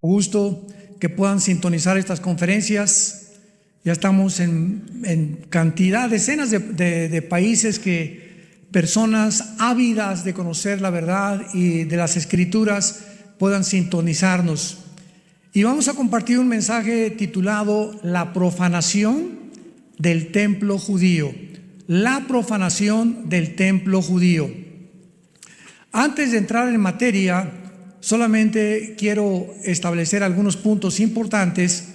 Gusto que puedan sintonizar estas conferencias. Ya estamos en cantidad, decenas de países que personas ávidas de conocer la verdad y de las Escrituras puedan sintonizarnos. Y vamos a compartir un mensaje titulado La profanación del templo judío. La profanación del templo judío. Antes de entrar en materia, solamente quiero establecer algunos puntos importantes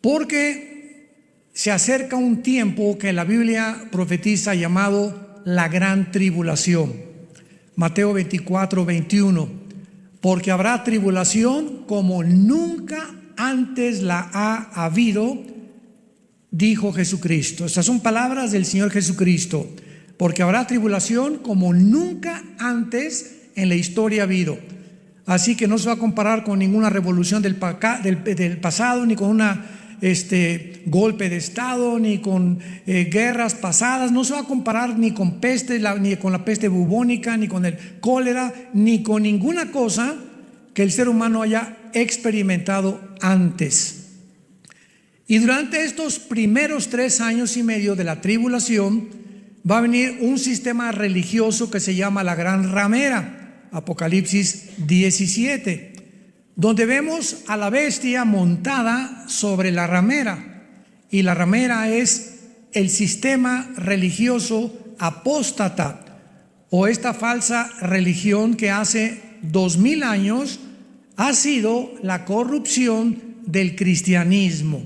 porque se acerca un tiempo que la Biblia profetiza llamado la gran tribulación. Mateo 24, 21. Porque habrá tribulación como nunca antes la ha habido, dijo Jesucristo. Estas son palabras del Señor Jesucristo. Porque habrá tribulación como nunca antes en la historia ha habido. Así que no se va a comparar con ninguna revolución del pasado, ni con una golpe de estado, ni con guerras pasadas. No se va a comparar ni con peste, ni con la peste bubónica, ni con el cólera, ni con ninguna cosa que el ser humano haya experimentado antes. Y durante estos primeros 3 años y medio de la tribulación va a venir un sistema religioso que se llama la Gran Ramera, Apocalipsis 17, donde vemos a la bestia montada sobre la ramera. Y la ramera es el sistema religioso apóstata, o esta falsa religión que hace 2000 años ha sido la corrupción del cristianismo.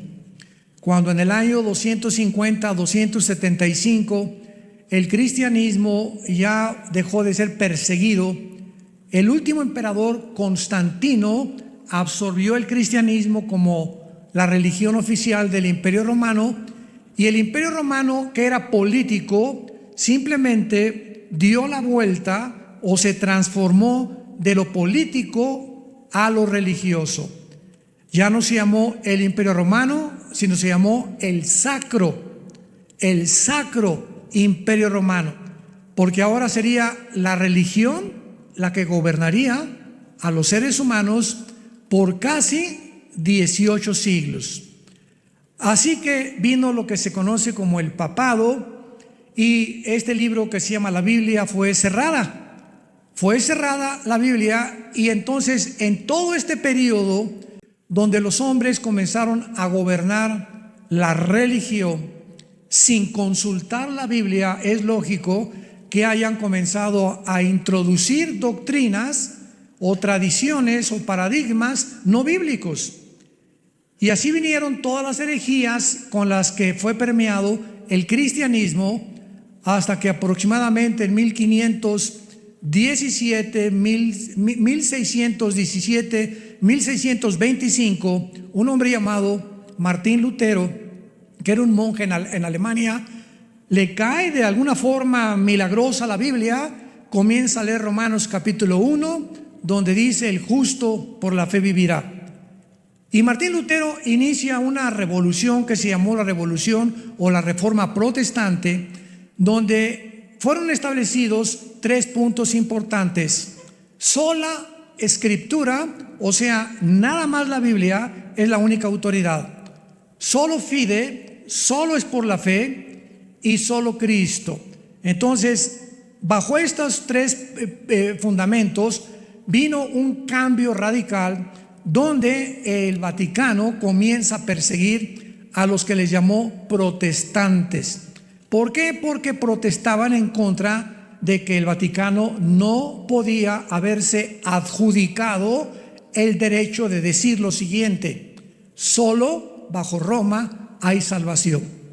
Cuando en el año 250-275 el cristianismo ya dejó de ser perseguido, el último emperador Constantino absorbió el cristianismo como la religión oficial del Imperio Romano, y el Imperio Romano, que era político, simplemente dio la vuelta o se transformó de lo político a lo religioso. Ya no se llamó el Imperio Romano, sino se llamó el Sacro Imperio Romano, porque ahora sería la religión la que gobernaría a los seres humanos por casi 18 siglos. Así que vino lo que se conoce como el papado, y este libro que se llama la Biblia fue cerrada la Biblia. Y entonces, en todo este periodo donde los hombres comenzaron a gobernar la religión sin consultar la Biblia, es lógico que hayan comenzado a introducir doctrinas o tradiciones o paradigmas no bíblicos. Y así vinieron todas las herejías con las que fue permeado el cristianismo, hasta que aproximadamente en 1625, un hombre llamado Martín Lutero, que era un monje en Alemania, le cae de alguna forma milagrosa la Biblia, comienza a leer Romanos capítulo 1, donde dice: el justo por la fe vivirá. Y Martín Lutero inicia una revolución que se llamó la Revolución o la Reforma Protestante, donde fueron establecidos 3 puntos importantes. Sola Escritura, o sea, nada más la Biblia es la única autoridad. Solo fide, solo es por la fe, y solo Cristo. Entonces, bajo estos 3 fundamentos vino un cambio radical, donde el Vaticano comienza a perseguir a los que les llamó protestantes. ¿Por qué? Porque protestaban en contra de que el Vaticano no podía haberse adjudicado el derecho de decir lo siguiente: solo bajo Roma hay salvación.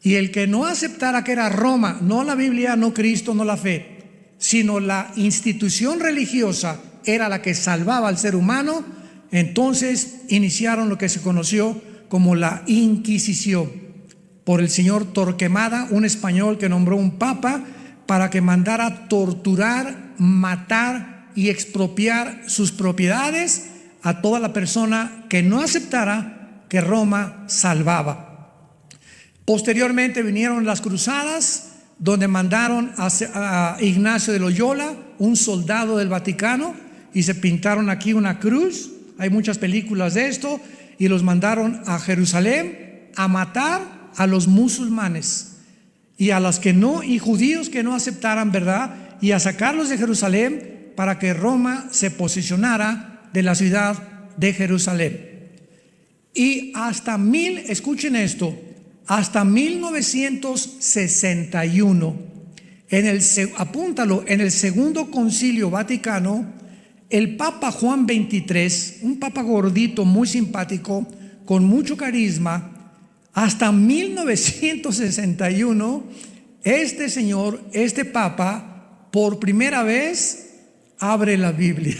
Y el que no aceptara que era Roma, no la Biblia, no Cristo, no la fe, sino la institución religiosa era la que salvaba al ser humano, entonces iniciaron lo que se conoció como la Inquisición, por el señor Torquemada, un español que nombró un papa para que mandara torturar, matar y expropiar sus propiedades a toda la persona que no aceptara que Roma salvaba. Posteriormente vinieron las cruzadas, donde mandaron a Ignacio de Loyola, un soldado del Vaticano, y se pintaron aquí una cruz. hay muchas películas de esto, y los mandaron a Jerusalén a matar a los musulmanes y a los que no, y judíos que no aceptaran, ¿verdad? Y a sacarlos de Jerusalén para que Roma se posicionara de la ciudad de Jerusalén. Y hasta escuchen esto, hasta 1961, apúntalo, en el Segundo Concilio Vaticano, el Papa Juan XXIII, un papa gordito, muy simpático, con mucho carisma, hasta 1961, este señor, este papa, por primera vez, abre la Biblia.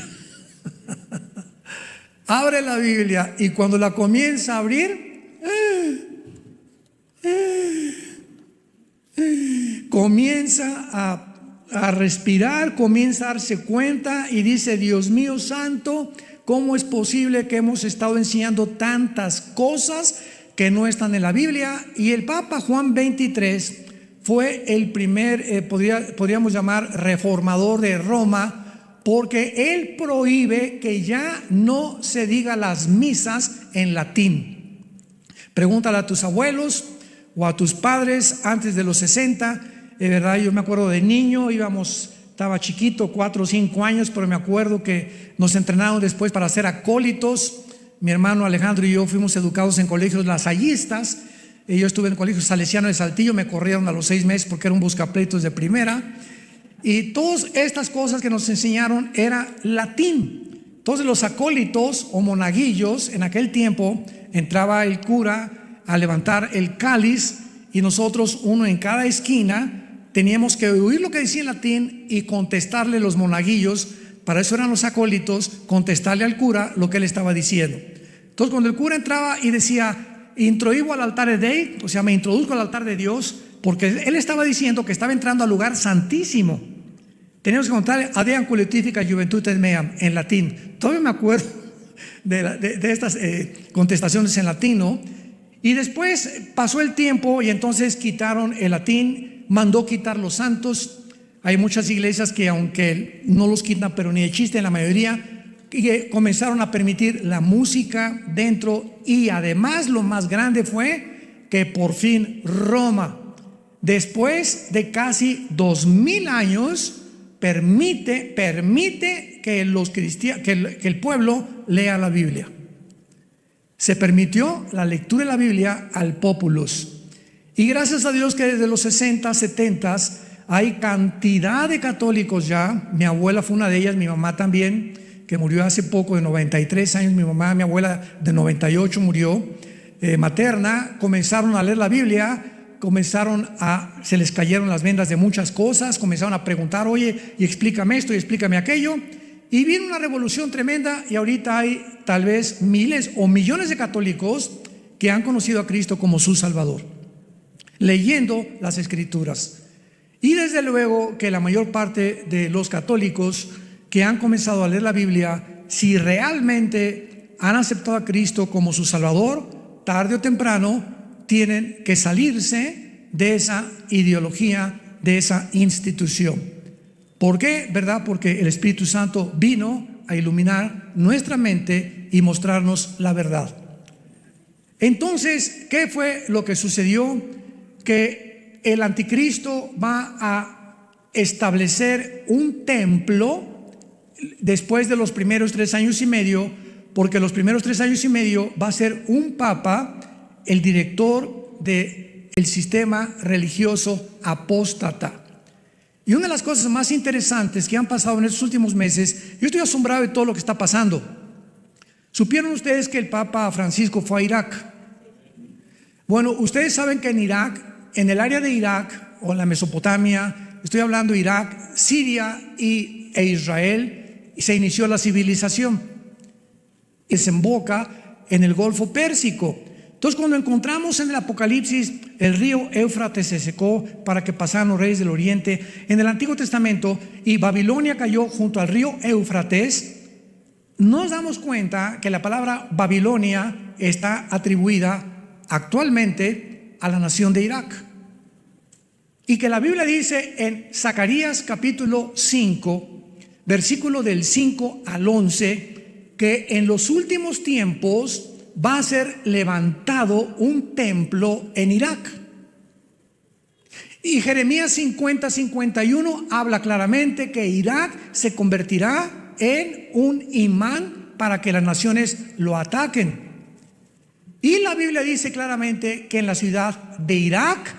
Abre la Biblia, y cuando la comienza a abrir, comienza a respirar, comienza a darse cuenta y dice: Dios mío santo, ¿cómo es posible que hemos estado enseñando tantas cosas que no están en la Biblia? Y el Papa Juan XXIII fue el primer, podríamos llamar, reformador de Roma, porque él prohíbe que ya no se diga las misas en latín. Pregúntale a tus abuelos o a tus padres antes de los 60, verdad. Yo me acuerdo de niño, estaba chiquito, 4 o 5 años, pero me acuerdo que nos entrenaron después para ser acólitos. Mi hermano Alejandro y yo fuimos educados en colegios lasallistas. Yo estuve en el colegio salesiano de Saltillo, me corrieron a los 6 meses porque era un buscapleitos de primera. Y todas estas cosas que nos enseñaron era latín. Entonces los acólitos o monaguillos, en aquel tiempo entraba el cura a levantar el cáliz, y nosotros, uno en cada esquina, teníamos que oír lo que decía en latín y contestarle los monaguillos. Para eso eran los acólitos, contestarle al cura lo que él estaba diciendo. Entonces cuando el cura entraba y decía: introibo al altar Dei, o sea, me introduzco al altar de Dios, porque él estaba diciendo que estaba entrando al lugar santísimo. Teníamos que contarle Adeam cultifica juventudes meam en latín. Todavía me acuerdo de estas contestaciones en latín, ¿no? Y después pasó el tiempo y entonces quitaron el latín, mandó quitar los santos. Hay muchas iglesias que, aunque no los quitan, pero ni de chiste, en la mayoría, que comenzaron a permitir la música dentro. Y además lo más grande fue que por fin Roma, después de casi 2000 años, permite que el pueblo lea la Biblia. Se permitió la lectura de la Biblia al populus. Y gracias a Dios que desde los 60, 70 hay cantidad de católicos ya. Mi abuela fue una de ellas, mi mamá también, que murió hace poco, de 93 años. Mi abuela de 98 murió, materna. Comenzaron a leer la Biblia, se les cayeron las vendas de muchas cosas, comenzaron a preguntar: oye, y explícame esto y explícame aquello. Y vino una revolución tremenda, y ahorita hay tal vez miles o millones de católicos que han conocido a Cristo como su Salvador, leyendo las Escrituras. Y desde luego que la mayor parte de los católicos que han comenzado a leer la Biblia, si realmente han aceptado a Cristo como su Salvador, tarde o temprano tienen que salirse de esa ideología, de esa institución. ¿Por qué? ¿Verdad? Porque el Espíritu Santo vino a iluminar nuestra mente y mostrarnos la verdad. Entonces, ¿qué fue lo que sucedió? Que el anticristo va a establecer un templo después de los primeros 3 años y medio, porque los primeros 3 años y medio va a ser un papa, el director del sistema religioso apóstata. Y una de las cosas más interesantes que han pasado en estos últimos meses, yo estoy asombrado de todo lo que está pasando. ¿Supieron ustedes que el Papa Francisco fue a Irak? Bueno, ustedes saben que en Irak, en el área de Irak o en la Mesopotamia, estoy hablando de Irak, Siria e Israel, se inició la civilización. Desemboca en el Golfo Pérsico. Entonces, cuando encontramos en el Apocalipsis el río Éufrates se secó para que pasaran los reyes del oriente, en el Antiguo Testamento, y Babilonia cayó junto al río Éufrates, nos damos cuenta que la palabra Babilonia está atribuida actualmente a la nación de Irak, y que la Biblia dice en Zacarías capítulo 5, versículo del 5 al 11, que en los últimos tiempos va a ser levantado un templo en Irak. Y Jeremías 50-51 habla claramente que Irak se convertirá en un imán para que las naciones lo ataquen. Y la Biblia dice claramente que en la ciudad de Irak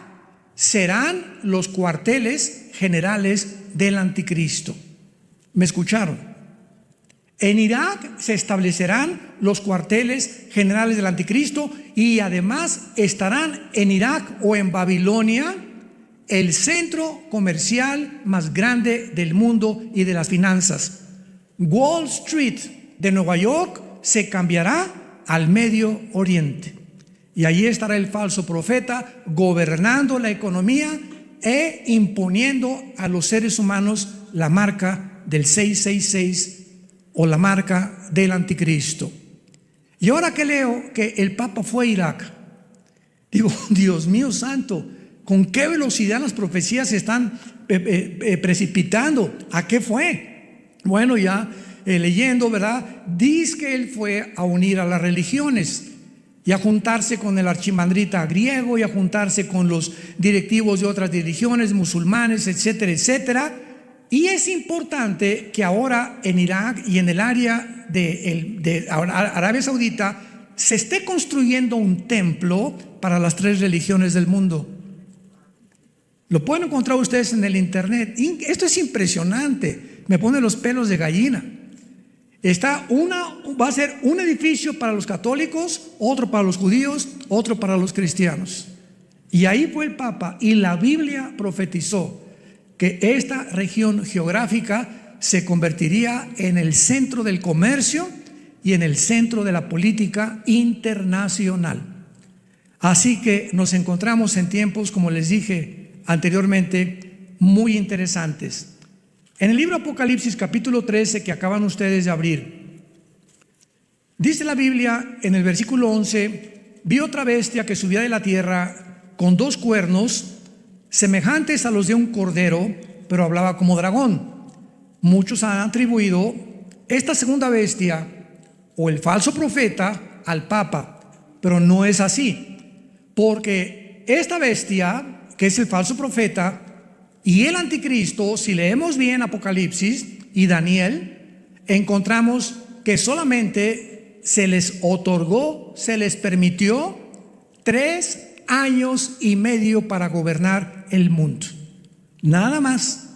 serán los cuarteles generales del anticristo. ¿Me escucharon? En Irak se establecerán los cuarteles generales del anticristo y además estarán en Irak o en Babilonia el centro comercial más grande del mundo y de las finanzas. Wall Street de Nueva York se cambiará al Medio Oriente. Y allí estará el falso profeta gobernando la economía e imponiendo a los seres humanos la marca del 666 o la marca del anticristo. Y ahora que leo que el Papa fue a Irak, digo, Dios mío santo, ¿con qué velocidad las profecías se están precipitando? ¿A qué fue? Bueno, ya leyendo, ¿verdad? Dice que él fue a unir a las religiones y a juntarse con el archimandrita griego y a juntarse con los directivos de otras religiones, musulmanes, etcétera, etcétera. Y es importante que ahora en Irak y en el área de Arabia Saudita se esté construyendo un templo para las 3 religiones del mundo. Lo pueden encontrar ustedes en el internet. Esto es impresionante, me pone los pelos de gallina. Va a ser un edificio para los católicos, otro para los judíos, otro para los cristianos. Y ahí fue el Papa, y la Biblia profetizó que esta región geográfica se convertiría en el centro del comercio y en el centro de la política internacional. Así que nos encontramos en tiempos, como les dije anteriormente, muy interesantes. En el libro Apocalipsis capítulo 13 que acaban ustedes de abrir, dice la Biblia en el versículo 11: vi otra bestia que subía de la tierra con 2 cuernos semejantes a los de un cordero, pero hablaba como dragón. Muchos han atribuido esta segunda bestia o el falso profeta al Papa, pero no es así, porque esta bestia, que es el falso profeta, y el anticristo, si leemos bien Apocalipsis y Daniel, encontramos que solamente se les otorgó, se les permitió 3 años y medio para gobernar el mundo, nada más.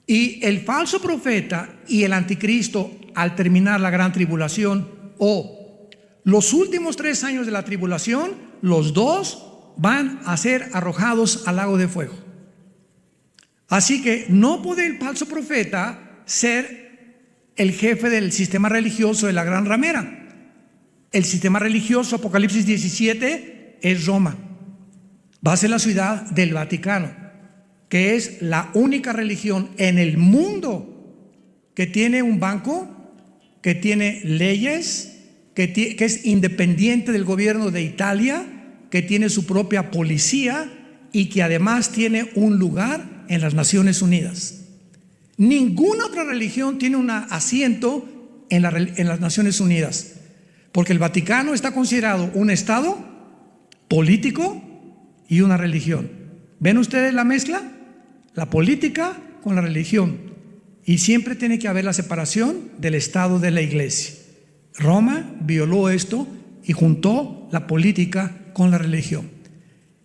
Y el falso profeta y el anticristo, al terminar la gran tribulación o los últimos 3 años de la tribulación, los dos van a ser arrojados al lago de fuego. Así que no puede el falso profeta ser el jefe del sistema religioso de la gran ramera. El sistema religioso, Apocalipsis 17, es Roma. Va a ser la ciudad del Vaticano, que es la única religión en el mundo que tiene un banco, que tiene leyes, que es independiente del gobierno de Italia, que tiene su propia policía y que además tiene un lugar en las Naciones Unidas. Ninguna otra religión tiene un asiento en las Naciones Unidas, porque el Vaticano está considerado un estado político y una religión. ¿Ven ustedes la mezcla? La política con la religión. Y siempre tiene que haber la separación del Estado de la Iglesia. Roma violó esto y juntó la política con la religión.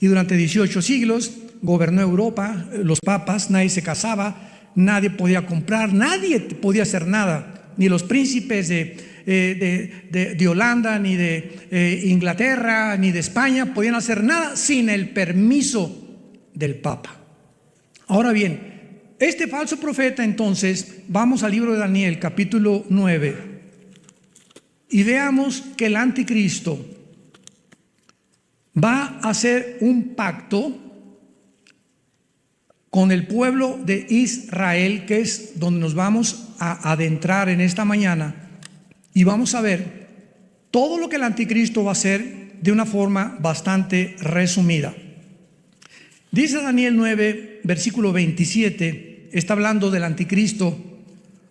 Y durante 18 siglos gobernó Europa, los papas, nadie se casaba, nadie podía comprar, nadie podía hacer nada, ni los príncipes de Holanda, ni de Inglaterra, ni de España podían hacer nada sin el permiso del Papa. Ahora bien, este falso profeta, entonces, vamos al libro de Daniel, capítulo 9, y veamos que el anticristo va a hacer un pacto con el pueblo de Israel, que es donde nos vamos a adentrar en esta mañana, y vamos a ver todo lo que el anticristo va a hacer de una forma bastante resumida. Dice Daniel 9, versículo 27, está hablando del anticristo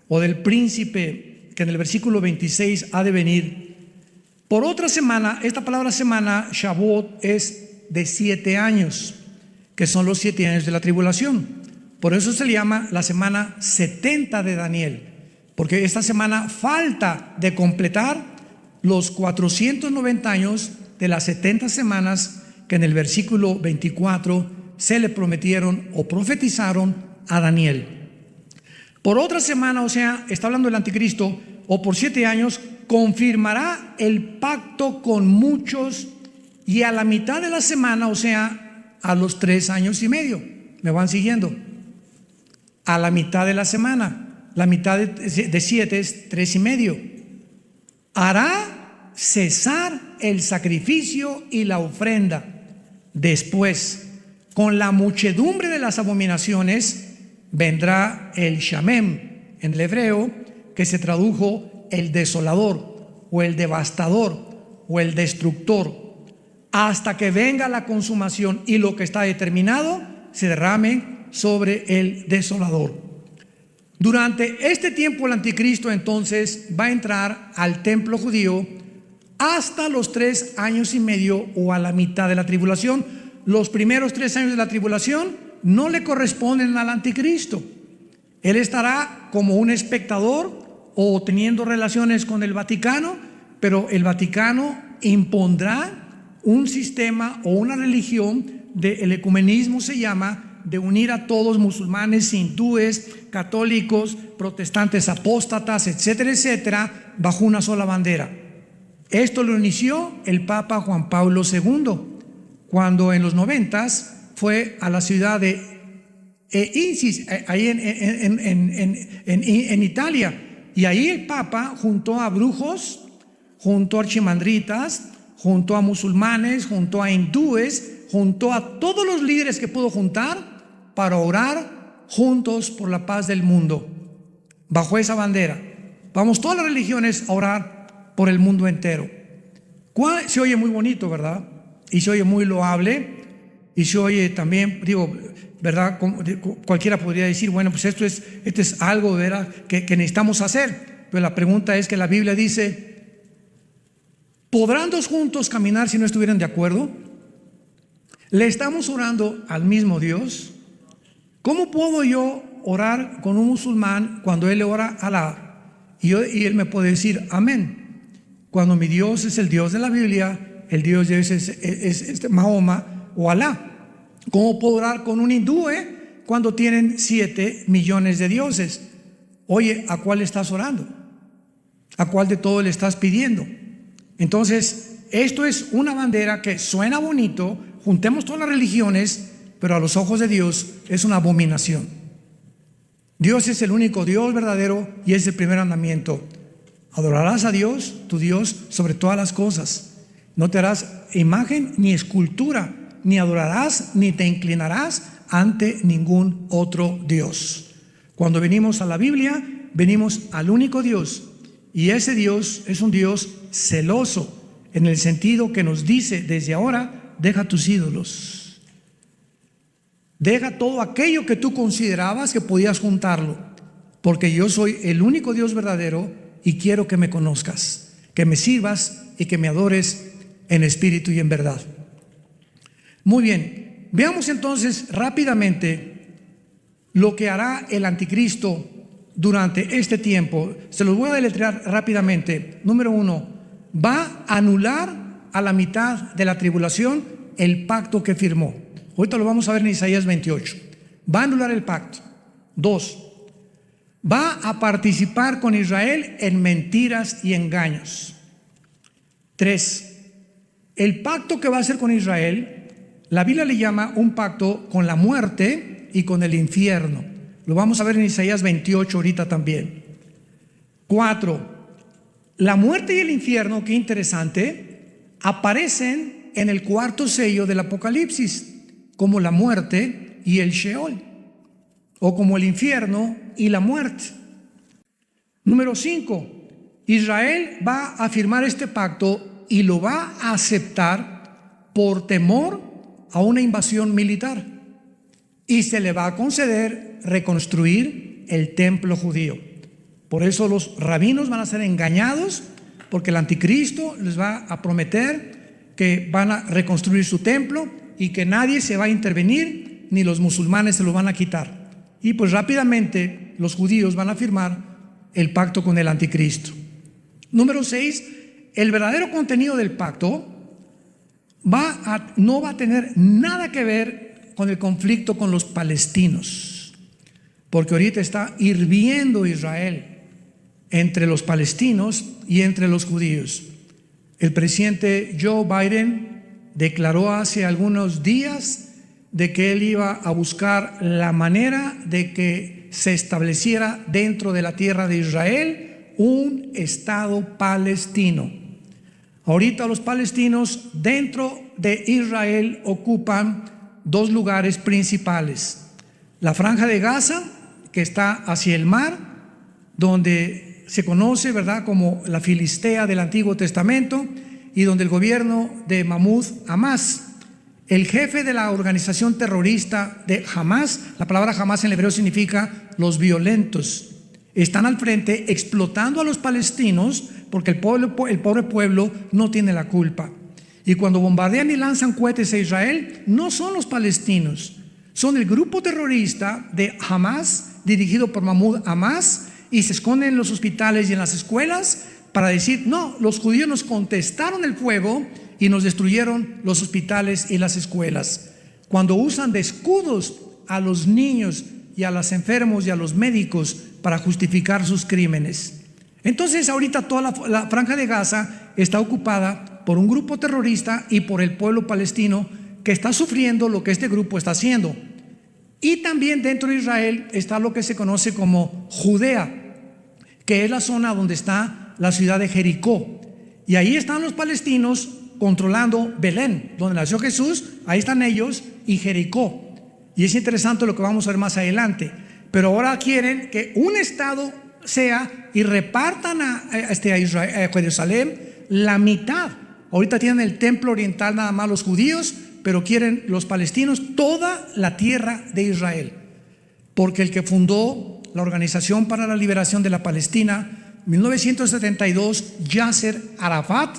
o del príncipe que en el versículo 26 ha de venir por otra semana. Esta palabra semana, Shavuot, es de 7 años, que son los 7 años de la tribulación. Por eso se le llama la semana 70 de Daniel, porque esta semana falta de completar los 490 años de las 70 semanas que en el versículo 24 se le prometieron o profetizaron a Daniel. Por otra semana, o sea, está hablando del anticristo, o por 7 años, confirmará el pacto con muchos, y a la mitad de la semana, o sea, a los 3 años y medio. ¿Me van siguiendo? A la mitad de la semana, la mitad de 7 es 3 y medio. Hará cesar el sacrificio y la ofrenda. Después, con la muchedumbre de las abominaciones, vendrá el Shamem, en el hebreo, que se tradujo el desolador, o el devastador, o el destructor, hasta que venga la consumación y lo que está determinado se derrame sobre el desolador. Durante este tiempo el anticristo entonces va a entrar al templo judío hasta los 3 años y medio, o a la mitad de la tribulación. Los primeros 3 años de la tribulación no le corresponden al anticristo. Él estará como un espectador o teniendo relaciones con el Vaticano, pero el Vaticano impondrá un sistema o una religión el ecumenismo, se llama, de unir a todos, musulmanes, hindúes, católicos, protestantes, apóstatas, etcétera, etcétera, bajo una sola bandera. Esto lo inició el Papa Juan Pablo II, cuando en los 90s fue a la ciudad de Isis, ahí en Italia, y ahí el Papa juntó a brujos, juntó a archimandritas, juntó a musulmanes, juntó a hindúes, juntó a todos los líderes que pudo juntar para orar juntos por la paz del mundo, bajo esa bandera. Vamos todas las religiones a orar por el mundo entero. Se oye muy bonito, ¿verdad? Y se oye muy loable, y se oye también, digo, ¿verdad? Cualquiera podría decir, bueno, pues esto es algo, ¿verdad?, que necesitamos hacer. Pero la pregunta es que la Biblia dice: ¿podrán dos juntos caminar si no estuvieran de acuerdo? ¿Le estamos orando al mismo Dios? ¿Cómo puedo yo orar con un musulmán cuando él le ora a Alá y él me puede decir amén, cuando mi Dios es el Dios de la Biblia, el Dios de es Mahoma o Alá? ¿Cómo puedo orar con un hindú cuando tienen 7 millones de dioses? Oye, ¿a cuál estás orando? ¿A cuál de todos le estás pidiendo? Entonces, esto es una bandera que suena bonito, juntemos todas las religiones, pero a los ojos de Dios es una abominación. Dios es el único Dios verdadero y es el primer mandamiento. Adorarás a Dios, tu Dios, sobre todas las cosas. No te harás imagen ni escultura, ni adorarás ni te inclinarás ante ningún otro Dios. Cuando venimos a la Biblia, venimos al único Dios, y ese Dios es un Dios celoso, en el sentido que nos dice desde ahora: deja tus ídolos, deja todo aquello que tú considerabas que podías juntarlo, porque yo soy el único Dios verdadero y quiero que me conozcas, que me sirvas y que me adores en espíritu y en verdad. Muy bien, veamos entonces rápidamente lo que hará el anticristo durante este tiempo. Se los voy a deletrear rápidamente. Número 1, va a anular a la mitad de la tribulación el pacto que firmó. Ahorita lo vamos a ver en Isaías 28. Va a anular el pacto. 2, va a participar con Israel en mentiras y engaños. 3, el pacto que va a hacer con Israel, la Biblia le llama un pacto con la muerte y con el infierno. Lo vamos a ver en Isaías 28 ahorita también. 4, la muerte y el infierno, qué interesante, aparecen en el 4º sello del Apocalipsis, como la muerte y el Sheol, o como el infierno y la muerte. Número 5, Israel va a firmar este pacto y lo va a aceptar por temor a una invasión militar, y se le va a conceder reconstruir el templo judío. Por eso los rabinos van a ser engañados, porque el anticristo les va a prometer que van a reconstruir su templo y que nadie se va a intervenir, ni los musulmanes se lo van a quitar. Y pues rápidamente los judíos van a firmar el pacto con el anticristo. Número 6, el verdadero contenido del pacto no va a tener nada que ver con el conflicto con los palestinos, porque ahorita está hirviendo Israel entre los palestinos y entre los judíos. El presidente Joe Biden declaró hace algunos días de que él iba a buscar la manera de que se estableciera dentro de la tierra de Israel un Estado palestino. Ahorita los palestinos dentro de Israel ocupan dos lugares principales: la Franja de Gaza, que está hacia el mar, donde se conoce, ¿verdad?, como la Filistea del Antiguo Testamento, y donde el gobierno de Mahmoud Abbas, el jefe de la organización terrorista de Hamas, la palabra Hamas en hebreo significa los violentos, están al frente explotando a los palestinos, porque el pobre pueblo no tiene la culpa. Y cuando bombardean y lanzan cohetes a Israel, no son los palestinos, son el grupo terrorista de Hamas, dirigido por Mahmoud Abbas, y se esconden en los hospitales y en las escuelas para decir: no, los judíos nos contestaron el fuego y nos destruyeron los hospitales y las escuelas. Cuando usan de escudos a los niños y a los enfermos y a los médicos para justificar sus crímenes. Entonces ahorita toda la Franja de Gaza está ocupada por un grupo terrorista y por el pueblo palestino, que está sufriendo lo que este grupo está haciendo. Y también dentro de Israel está lo que se conoce como Judea, que es la zona donde está la ciudad de Jericó, y ahí están los palestinos controlando Belén, donde nació Jesús. Ahí están ellos, y Jericó. Y es interesante lo que vamos a ver más adelante. Pero ahora quieren que un estado sea y repartan a Jerusalén la mitad. Ahorita tienen el templo oriental nada más los judíos, pero quieren los palestinos toda la tierra de Israel. Porque el que fundó la Organización para la Liberación de la Palestina, 1972, Yasser Arafat,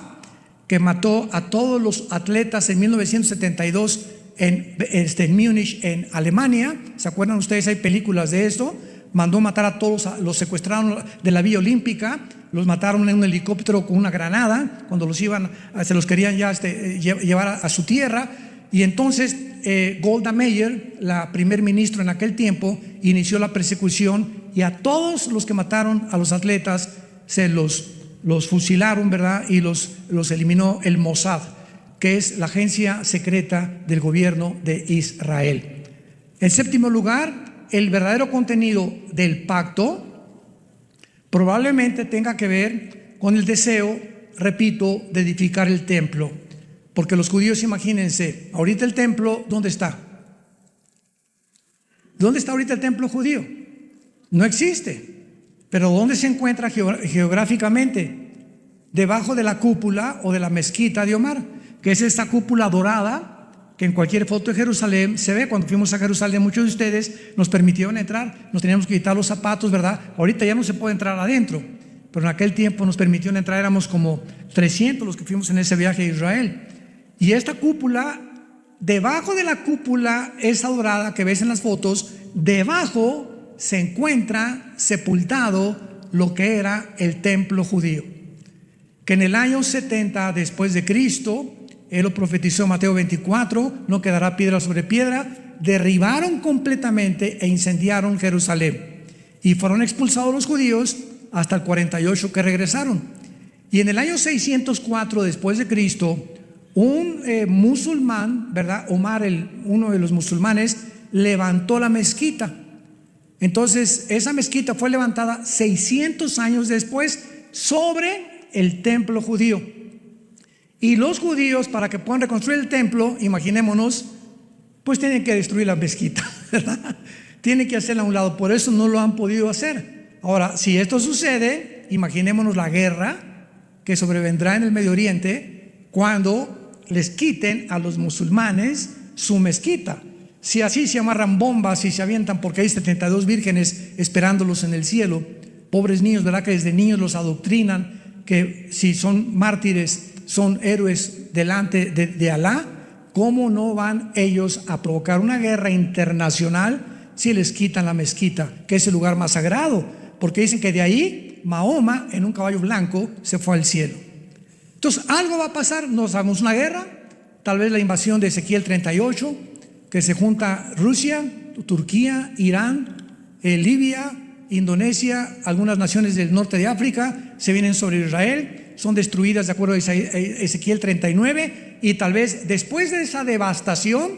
que mató a todos los atletas en 1972 en Múnich, en Alemania. ¿Se acuerdan ustedes? Hay películas de esto. Mandó matar a todos, los secuestraron de la Vía Olímpica, los mataron en un helicóptero con una granada cuando se los querían ya llevar a su tierra. Y entonces Golda Meir, la primer ministro en aquel tiempo, inició la persecución, y a todos los que mataron a los atletas se los fusilaron, ¿verdad? Y los eliminó el Mossad, que es la agencia secreta del gobierno de Israel. En séptimo lugar, el verdadero contenido del pacto probablemente tenga que ver con el deseo, repito, de edificar el templo. Porque los judíos, imagínense, ahorita el templo, ¿dónde está? ¿Dónde está ahorita el templo judío? No existe. Pero ¿dónde se encuentra geográficamente? Debajo de la cúpula o de la mezquita de Omar, que es esta cúpula dorada que en cualquier foto de Jerusalén se ve. Cuando fuimos a Jerusalén, muchos de ustedes nos permitieron entrar, nos teníamos que quitar los zapatos, ¿verdad? Ahorita ya no se puede entrar adentro, pero en aquel tiempo nos permitieron entrar. Éramos como 300 los que fuimos en ese viaje a Israel. Y esta cúpula, debajo de la cúpula esa dorada que ves en las fotos, debajo se encuentra sepultado lo que era el templo judío, que en el año 70 después de Cristo, él lo profetizó, Mateo 24, no quedará piedra sobre piedra. Derribaron completamente e incendiaron Jerusalén, y fueron expulsados los judíos hasta el 48, que regresaron. Y en el año 604 después de Cristo, un musulmán, ¿verdad? Omar, uno de los musulmanes, levantó la mezquita. Entonces esa mezquita fue levantada 600 años después sobre el templo judío. Y los judíos, para que puedan reconstruir el templo, imaginémonos, pues tienen que destruir la mezquita, ¿verdad? Tienen que hacerla a un lado. Por eso no lo han podido hacer. Ahora, si esto sucede, imaginémonos la guerra que sobrevendrá en el Medio Oriente cuando les quiten a los musulmanes su mezquita. Si así se amarran bombas y se avientan, porque hay 72 vírgenes esperándolos en el cielo, pobres niños, ¿verdad? Que desde niños los adoctrinan, que si son mártires, son héroes delante de Alá. ¿Cómo no van ellos a provocar una guerra internacional si les quitan la mezquita, que es el lugar más sagrado? Porque dicen que de ahí Mahoma, en un caballo blanco, se fue al cielo. Entonces algo va a pasar, nos damos una guerra, tal vez la invasión de Ezequiel 38, que se junta Rusia, Turquía, Irán, Libia, Indonesia, algunas naciones del norte de África, se vienen sobre Israel, son destruidas de acuerdo a Ezequiel 39, y tal vez después de esa devastación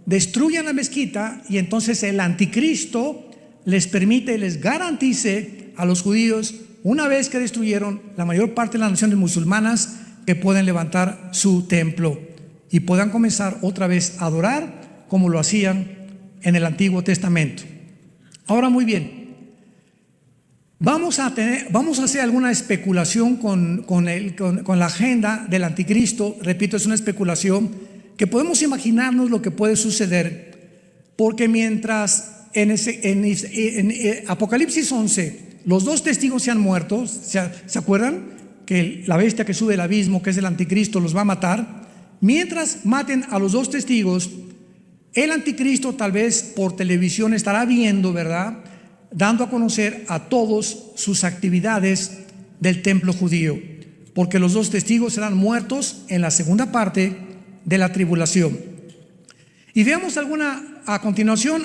destruyan la mezquita, y entonces el anticristo les permite, les garantice a los judíos, una vez que destruyeron la mayor parte de las naciones musulmanas, que pueden levantar su templo y puedan comenzar otra vez a adorar como lo hacían en el Antiguo Testamento. Ahora, muy bien, vamos a hacer alguna especulación con la agenda del anticristo. Repito, es una especulación que podemos imaginarnos lo que puede suceder, porque mientras en Apocalipsis 11 los dos testigos se han muerto, ¿se acuerdan? Que la bestia que sube del abismo, que es el anticristo, los va a matar. Mientras maten a los dos testigos, el anticristo tal vez por televisión estará viendo, ¿verdad?, dando a conocer a todos sus actividades del templo judío, porque los dos testigos serán muertos en la segunda parte de la tribulación. Y veamos a continuación,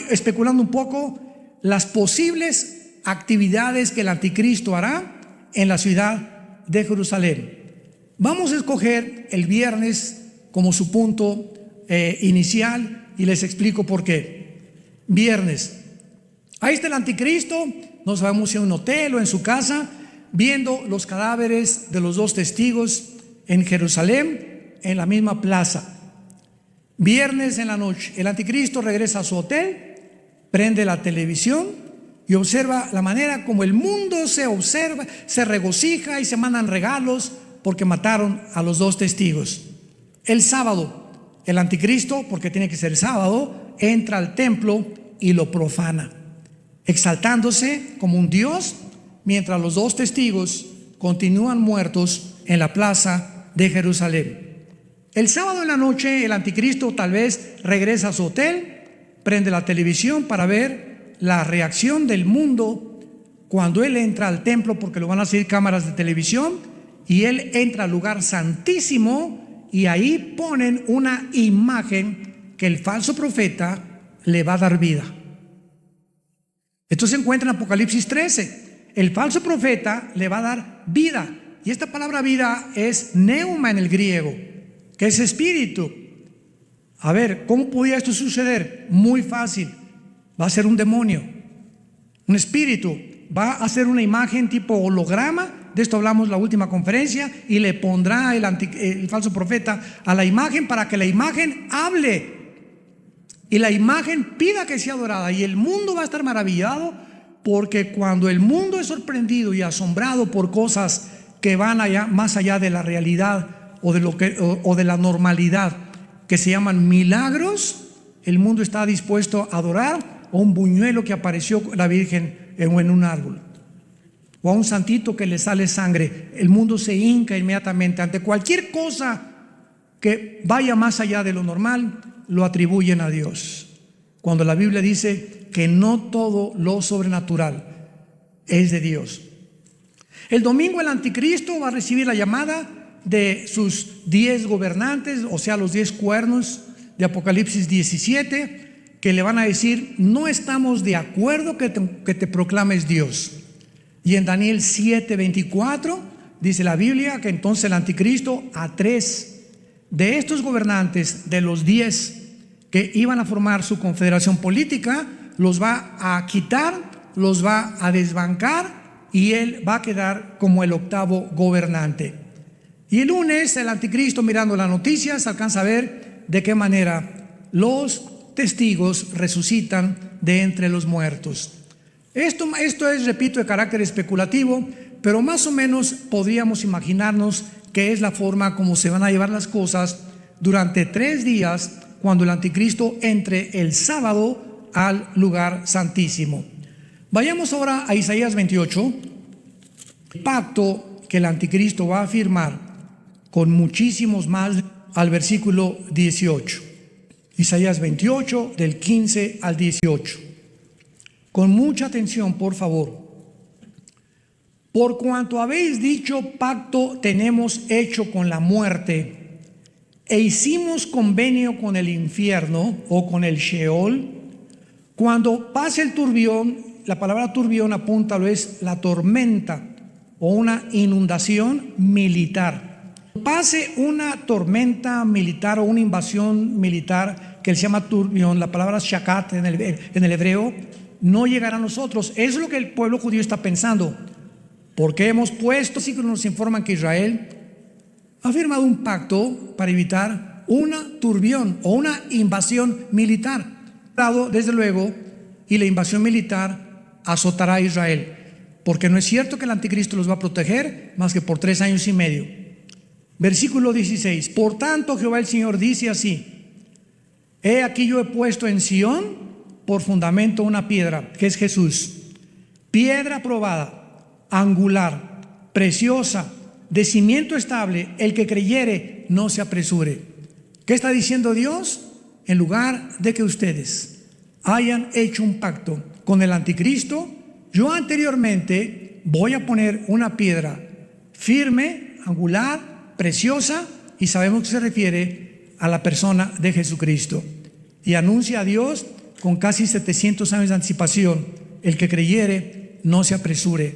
especulando un poco, las posibles actividades que el anticristo hará en la ciudad de Jerusalén. Vamos a escoger el viernes como su punto inicial, y les explico por qué. Viernes, ahí está el anticristo, no sabemos si en un hotel o en su casa, viendo los cadáveres de los dos testigos en Jerusalén, en la misma plaza. Viernes en la noche, el anticristo regresa a su hotel, prende la televisión y observa la manera como el mundo se regocija y se mandan regalos porque mataron a los dos testigos. El sábado, el anticristo, porque tiene que ser sábado, entra al templo y lo profana, exaltándose como un dios, mientras los dos testigos continúan muertos en la plaza de Jerusalén. El sábado en la noche, el anticristo tal vez regresa a su hotel, prende la televisión para ver la reacción del mundo cuando él entra al templo, porque lo van a seguir cámaras de televisión, y él entra al lugar santísimo, y ahí ponen una imagen que el falso profeta le va a dar vida. Esto se encuentra en Apocalipsis 13. El falso profeta le va a dar vida, y esta palabra vida es neuma en el griego, que es espíritu. A ver, ¿cómo podía esto suceder? Muy fácil. Va a ser un demonio, un espíritu, va a hacer una imagen tipo holograma. De esto hablamos en la última conferencia, y le pondrá el falso profeta a la imagen para que la imagen hable y la imagen pida que sea adorada, y el mundo va a estar maravillado, porque cuando el mundo es sorprendido y asombrado por cosas que van más allá de la realidad o de la normalidad, que se llaman milagros, el mundo está dispuesto a adorar a un buñuelo que apareció la Virgen en un árbol, o a un santito que le sale sangre. El mundo se hinca inmediatamente ante cualquier cosa que vaya más allá de lo normal. Lo atribuyen a Dios, cuando la Biblia dice que no todo lo sobrenatural es de Dios. El domingo el anticristo va a recibir la llamada de sus 10 gobernantes, o sea, los 10 cuernos de Apocalipsis 17, que le van a decir: no estamos de acuerdo que te proclames Dios. Y en Daniel 7:24 dice la Biblia que entonces el anticristo a 3 de estos gobernantes, de los 10 que iban a formar su confederación política, los va a quitar, los va a desbancar, y él va a quedar como el 8º gobernante. Y el lunes el anticristo, mirando las noticias, alcanza a ver de qué manera los testigos resucitan de entre los muertos. Esto es, repito, de carácter especulativo, pero más o menos podríamos imaginarnos que es la forma como se van a llevar las cosas durante 3 días, cuando el anticristo entre el sábado al lugar santísimo. Vayamos ahora a Isaías 28, el pacto que el anticristo va a firmar con muchísimos más, al versículo 18. Isaías 28, del 15 al 18. Con mucha atención, por favor. Por cuanto habéis dicho, pacto tenemos hecho con la muerte, e hicimos convenio con el infierno o con el Sheol, cuando pase el turbión, la palabra turbión apunta a lo es la tormenta o una inundación militar. Pase una tormenta militar o una invasión militar que se llama turbión, la palabra shakat en el hebreo, no llegará a nosotros. Eso es lo que el pueblo judío está pensando. Porque hemos puesto, así que nos informan que Israel ha firmado un pacto para evitar una turbión o una invasión militar. Desde luego, y la invasión militar azotará a Israel, porque no es cierto que el anticristo los va a proteger más que por 3 años y medio. Versículo 16. Por tanto, Jehová el Señor dice así: he aquí yo he puesto en Sión por fundamento una piedra, que es Jesús, piedra probada, angular, preciosa, de cimiento estable. El que creyere no se apresure. ¿Qué está diciendo Dios? En lugar de que ustedes hayan hecho un pacto con el anticristo, yo anteriormente voy a poner una piedra firme, angular, preciosa, y sabemos que se refiere a la persona de Jesucristo. Y anuncia a Dios con casi 700 años de anticipación: el que creyere no se apresure.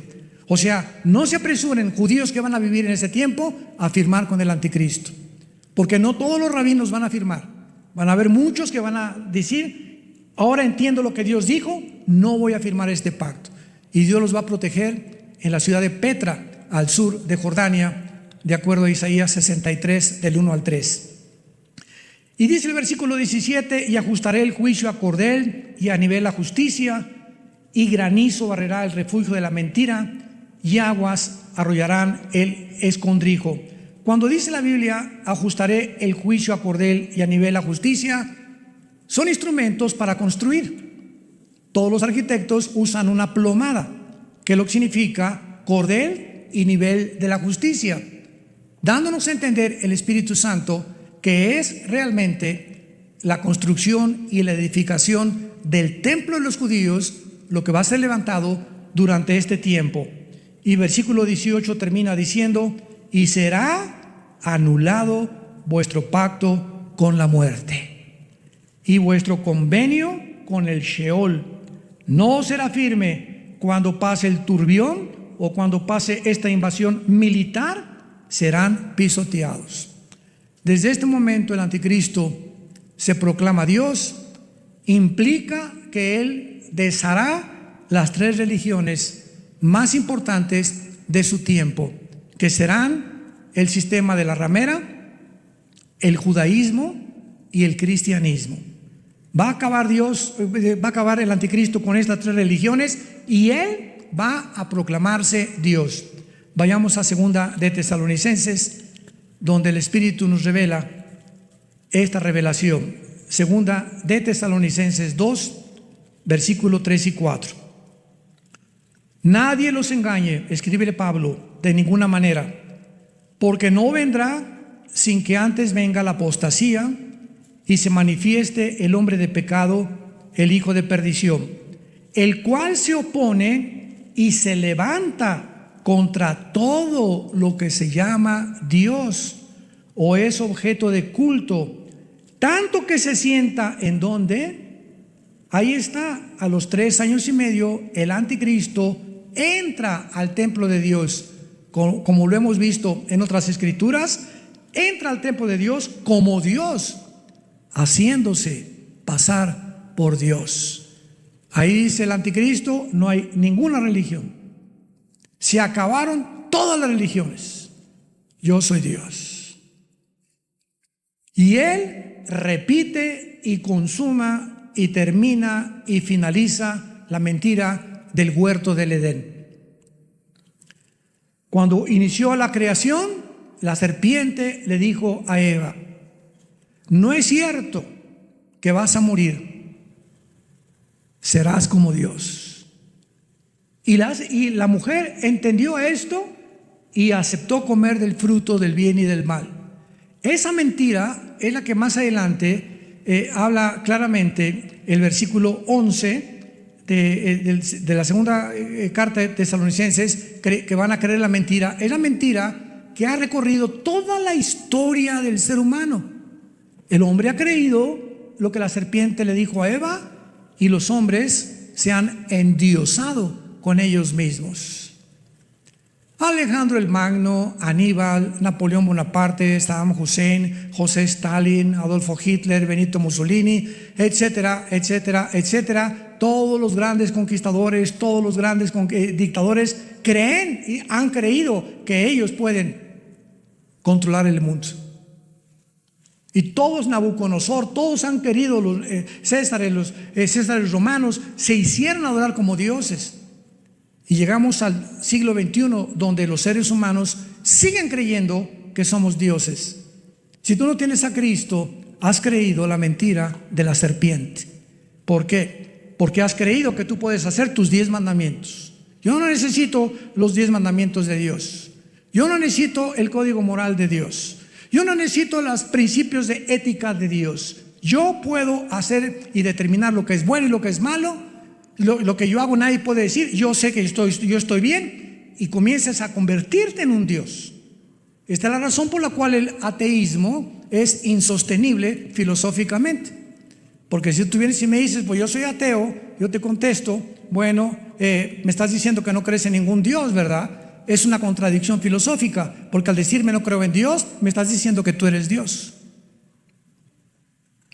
O sea, no se apresuren, judíos que van a vivir en ese tiempo, a firmar con el anticristo, porque no todos los rabinos van a firmar. Van a haber muchos que van a decir: ahora entiendo lo que Dios dijo, no voy a firmar este pacto. Y Dios los va a proteger en la ciudad de Petra, al sur de Jordania, de acuerdo a Isaías 63, del 1 al 3. Y dice el versículo 17: y ajustaré el juicio a cordel y a nivel la justicia, y granizo barrerá el refugio de la mentira, y aguas arrollarán el escondrijo. Cuando dice la Biblia ajustaré el juicio a cordel y a nivel la justicia, son instrumentos para construir. Todos los arquitectos usan una plomada, que lo que significa cordel y nivel de la justicia, dándonos a entender el Espíritu Santo que es realmente la construcción y la edificación del templo de los judíos, lo que va a ser levantado durante este tiempo. Y versículo 18 termina diciendo: y será anulado vuestro pacto con la muerte, y vuestro convenio con el Sheol no será firme. Cuando pase el turbión o cuando pase esta invasión militar, serán pisoteados. Desde este momento el anticristo se proclama Dios. Implica que él deshará las 3 religiones más importantes de su tiempo, que serán el sistema de la ramera, el judaísmo y el cristianismo. Va a acabar el anticristo con estas 3 religiones y él va a proclamarse Dios. Vayamos a 2 de Tesalonicenses, donde el Espíritu nos revela esta revelación. 2 de Tesalonicenses 2, versículo 3 y 4. Nadie los engañe, escribe Pablo, de ninguna manera, porque no vendrá sin que antes venga la apostasía y se manifieste el hombre de pecado, el hijo de perdición, el cual se opone y se levanta contra todo lo que se llama Dios o es objeto de culto, tanto que se sienta en donde. Ahí está, a los 3 años y medio, el anticristo entra al templo de Dios, como lo hemos visto en otras escrituras, entra al templo de Dios como Dios, haciéndose pasar por Dios. Ahí dice el anticristo: no hay ninguna religión, se acabaron todas las religiones, yo soy Dios. Y él repite y consuma y termina y finaliza la mentira del huerto del Edén. Cuando inició la creación, la serpiente le dijo a Eva: no es cierto que vas a morir, serás como Dios. Y la mujer entendió esto y aceptó comer del fruto del bien y del mal. Esa mentira es la que más adelante habla claramente el versículo 11 de la segunda carta de Tesalonicenses, que van a creer la mentira. Es la mentira que ha recorrido toda la historia del ser humano. El hombre ha creído lo que la serpiente le dijo a Eva, y los hombres se han endiosado con ellos mismos. Alejandro el Magno, Aníbal, Napoleón Bonaparte, Saddam Hussein, José Stalin, Adolfo Hitler, Benito Mussolini, etcétera, etcétera, etcétera. Todos los grandes conquistadores, todos los grandes dictadores creen y han creído que ellos pueden controlar el mundo. Y todos, Nabucodonosor, todos han querido, los Césares romanos, se hicieron adorar como dioses. Y llegamos al siglo XXI, donde los seres humanos siguen creyendo que somos dioses. Si tú no tienes a Cristo, has creído la mentira de la serpiente. ¿Por qué? Porque has creído que tú puedes hacer tus 10 mandamientos. Yo no necesito los 10 mandamientos de Dios. Yo no necesito el código moral de Dios. Yo no necesito los principios de ética de Dios. Yo puedo hacer y determinar lo que es bueno y lo que es malo. Lo que yo hago nadie puede decir. Yo sé que yo estoy bien, y comienzas a convertirte en un Dios. Esta es la razón por la cual el ateísmo es insostenible filosóficamente. Porque si tú vienes y me dices, pues yo soy ateo, yo te contesto, bueno, me estás diciendo que no crees en ningún Dios, ¿verdad? Es una contradicción filosófica, porque al decirme no creo en Dios, me estás diciendo que tú eres Dios.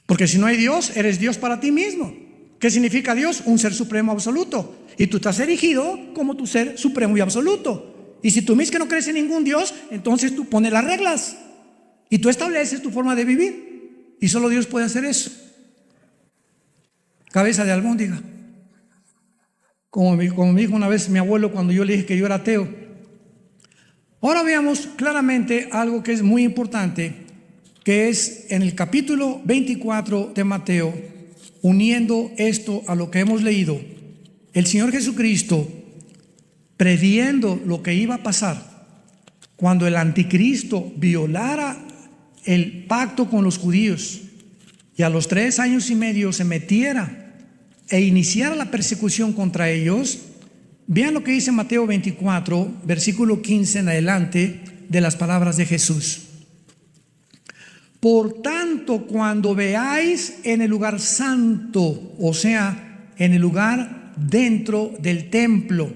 Porque si no hay Dios, eres Dios para ti mismo. ¿Qué significa Dios? Un ser supremo absoluto. Y tú estás erigido como tu ser supremo y absoluto. Y si tú mismo que no crees en ningún Dios, entonces tú pones las reglas y tú estableces tu forma de vivir. Y solo Dios puede hacer eso. Cabeza de albóndiga. Como me dijo una vez mi abuelo cuando yo le dije que yo era ateo. Ahora veamos claramente algo que es muy importante, que es en el capítulo 24 de Mateo. Uniendo esto a lo que hemos leído, el Señor Jesucristo, previendo lo que iba a pasar cuando el anticristo violara el pacto con los judíos y a los 3 años y medio se metiera e iniciara la persecución contra ellos. Vean lo que dice Mateo 24, versículo 15 en adelante, de las palabras de Jesús. Por tanto, cuando veáis en el lugar santo, o sea, en el lugar dentro del templo,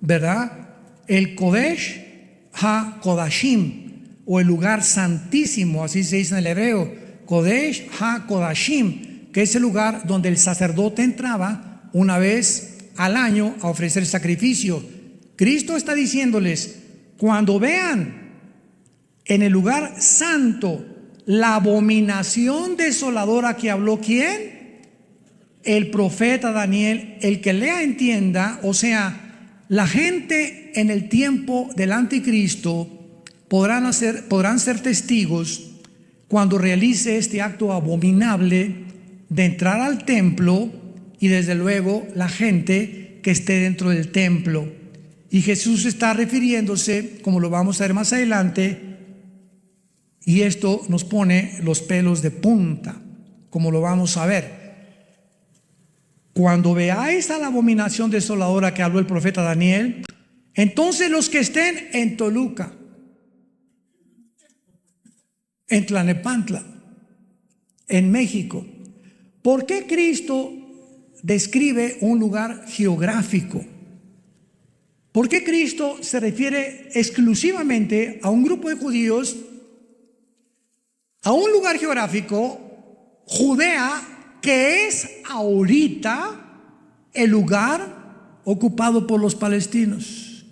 ¿verdad? El Kodesh HaKodashim, o el lugar santísimo, así se dice en el hebreo, Kodesh HaKodashim, que es el lugar donde el sacerdote entraba una vez al año a ofrecer sacrificio. Cristo está diciéndoles, cuando vean en el lugar santo la abominación desoladora que habló, ¿quién? El profeta Daniel. El que lea entienda. O sea, la gente en el tiempo del anticristo podrán ser testigos cuando realice este acto abominable de entrar al templo, y desde luego la gente que esté dentro del templo. Y Jesús está refiriéndose, como lo vamos a ver más adelante, y esto nos pone los pelos de punta, como lo vamos a ver. Cuando veáis a la abominación desoladora que habló el profeta Daniel, entonces los que estén en Toluca, en Tlalnepantla, en México. ¿Por qué Cristo describe un lugar geográfico? ¿Por qué Cristo se refiere exclusivamente a un grupo de judíos, a un lugar geográfico, Judea, que es ahorita el lugar ocupado por los palestinos?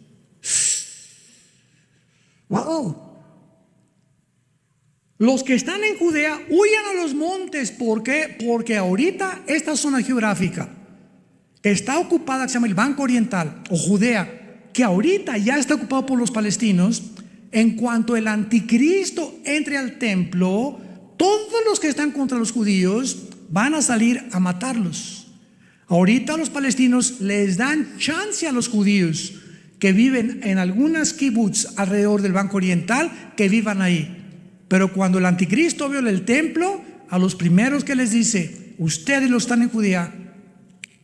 ¡Wow! Los que están en Judea huyan a los montes. ¿Por qué? Porque ahorita esta zona geográfica está ocupada, que se llama el Banco Oriental o Judea, que ahorita ya está ocupado por los palestinos. En cuanto el anticristo entre al templo, todos los que están contra los judíos van a salir a matarlos. Ahorita los palestinos les dan chance a los judíos que viven en algunas kibbutz alrededor del Banco Oriental, que vivan ahí. Pero cuando el anticristo viola el templo, a los primeros que les dice: ustedes los están en Judea,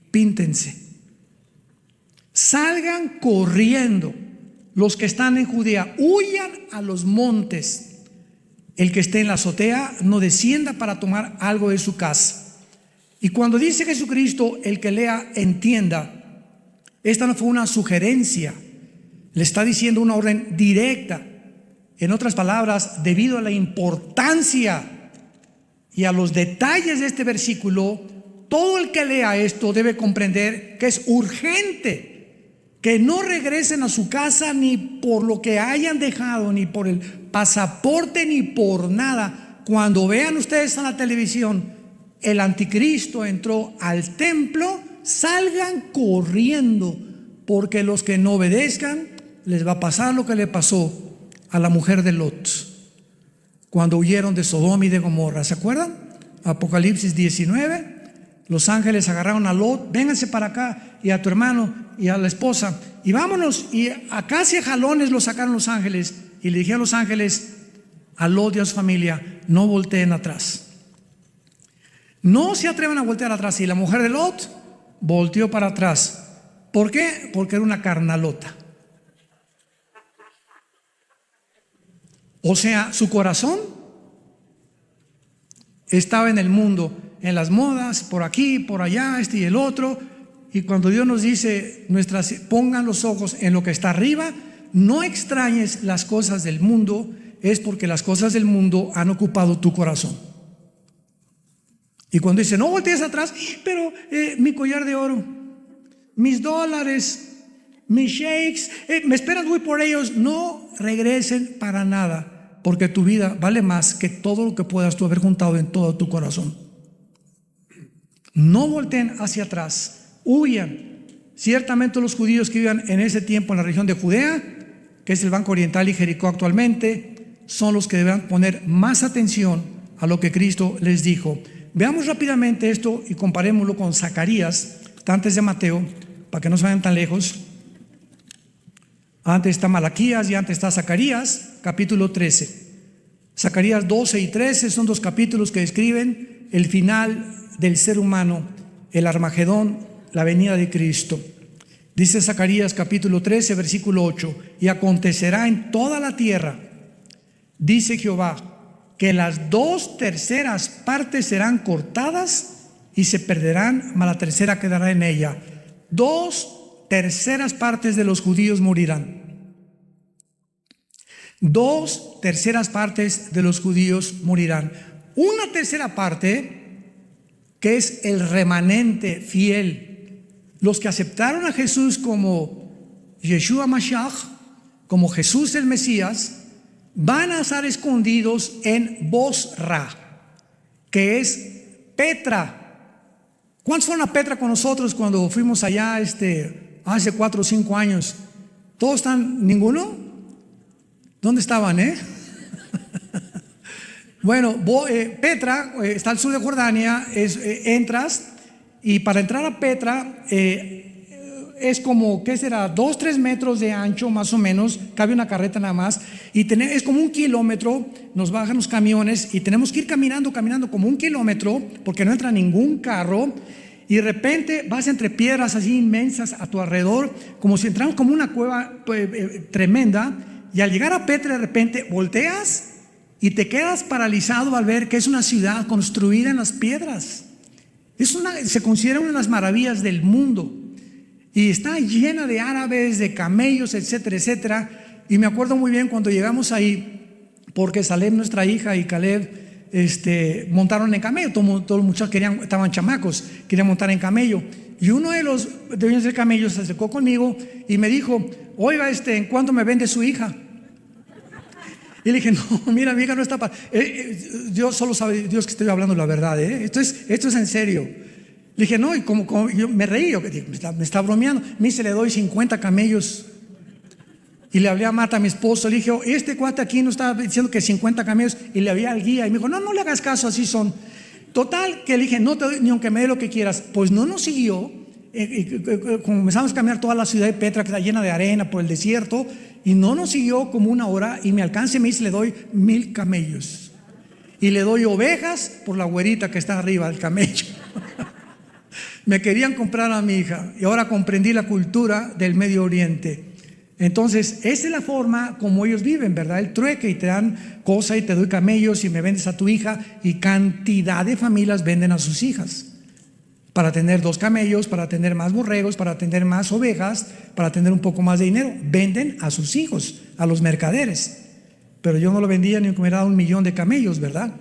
píntense, salgan corriendo. Los que están en Judea, huyan a los montes. El que esté en la azotea no descienda para tomar algo de su casa. Y cuando dice Jesucristo, el que lea entienda, esta no fue una sugerencia, le está diciendo una orden directa. En otras palabras, debido a la importancia y a los detalles de este versículo, todo el que lea esto debe comprender que es urgente que no regresen a su casa ni por lo que hayan dejado, ni por el pasaporte, ni por nada. Cuando vean ustedes en la televisión, el anticristo entró al templo, salgan corriendo, porque los que no obedezcan les va a pasar lo que le pasó a la mujer de Lot cuando huyeron de Sodoma y de Gomorra. ¿Se acuerdan? Apocalipsis 19. Los ángeles agarraron a Lot: vénganse para acá, y a tu hermano y a la esposa, y vámonos. Y a casi a jalones lo sacaron los ángeles, y le dije a los ángeles, a Lot y a su familia: no volteen atrás, no se atrevan a voltear atrás. Y la mujer de Lot volteó para atrás. ¿Por qué? Porque era una carnalota. O sea, su corazón estaba en el mundo, en las modas, por aquí, por allá, este y el otro. Y cuando Dios nos dice, pongan los ojos en lo que está arriba, no extrañes las cosas del mundo, es porque las cosas del mundo han ocupado tu corazón. Y cuando dice, no voltees atrás, pero mi collar de oro, mis dólares, mis shakes, me esperas, voy por ellos. No regresen para nada, porque tu vida vale más que todo lo que puedas tú haber juntado en todo tu corazón. No volteen hacia atrás, huyan. Ciertamente los judíos que vivían en ese tiempo en la región de Judea, que es el Banco Oriental y Jericó actualmente, son los que deben poner más atención a lo que Cristo les dijo. Veamos rápidamente esto y comparémoslo con Zacarías, antes de Mateo, para que no se vayan tan lejos. Antes está Malaquías y antes está Zacarías, capítulo 13. Zacarías 12 y 13 son dos capítulos que describen el final del ser humano, el Armagedón, la venida de Cristo. Dice Zacarías capítulo 13, versículo 8: y acontecerá en toda la tierra, dice Jehová, que las 2/3 partes serán cortadas y se perderán, mas la tercera quedará en ella. 2/3 partes de los judíos morirán. 2/3 partes de los judíos morirán. 1/3 parte, que es el remanente fiel, los que aceptaron a Jesús como Yeshua Mashiach, como Jesús el Mesías, van a estar escondidos en Bosra, que es Petra. ¿Cuántos fueron a Petra con nosotros cuando fuimos allá hace 4 o 5 años? ¿Todos están? ¿Ninguno? ¿Dónde estaban, Bueno, Petra está al sur de Jordania. Entras, y para entrar a Petra es como, ¿qué será? 2-3 metros de ancho más o menos, cabe una carreta nada más, y es como 1 kilómetro. Nos bajan los camiones y tenemos que ir caminando como 1 kilómetro, porque no entra ningún carro, y de repente vas entre piedras así inmensas a tu alrededor, como si entramos como una cueva tremenda. Y al llegar a Petra, de repente volteas y te quedas paralizado al ver que es una ciudad construida en las piedras. Se considera una de las maravillas del mundo, y está llena de árabes, de camellos, etcétera, etcétera. Y me acuerdo muy bien cuando llegamos ahí, porque Salem, nuestra hija, y Caleb montaron en camello. Todos los muchachos estaban chamacos, querían montar en camello. Y uno de los dueños del camello se acercó conmigo y me dijo: oiga, ¿en cuánto me vende su hija? Y le dije: no, mira, mi hija no está para... Dios solo sabe, Dios, que estoy hablando la verdad, esto es en serio. Le dije: no, y como yo me reí, me está bromeando. Me dice: le doy 50 camellos. Y le hablé a Marta, a mi esposo, le dije: este cuate aquí no estaba diciendo que 50 camellos. Y le hablé al guía y me dijo: no le hagas caso, así son. Total, que le dije: no te doy ni aunque me dé lo que quieras. Pues no nos siguió, comenzamos a caminar toda la ciudad de Petra, que está llena de arena por el desierto, y no nos siguió como una hora, y me alcanza y me dice: le doy 1000 camellos, y le doy ovejas por la güerita que está arriba del camello. Me querían comprar a mi hija, y ahora comprendí la cultura del Medio Oriente. Entonces, esa es la forma como ellos viven, ¿verdad? El trueque, y te dan cosa y te doy camellos y me vendes a tu hija, y cantidad de familias venden a sus hijas para tener 2 camellos, para tener más borregos, para tener más ovejas, para tener un poco más de dinero. Venden a sus hijos, a los mercaderes. Pero yo no lo vendía ni que me hubiera dado 1 millón de camellos, ¿verdad?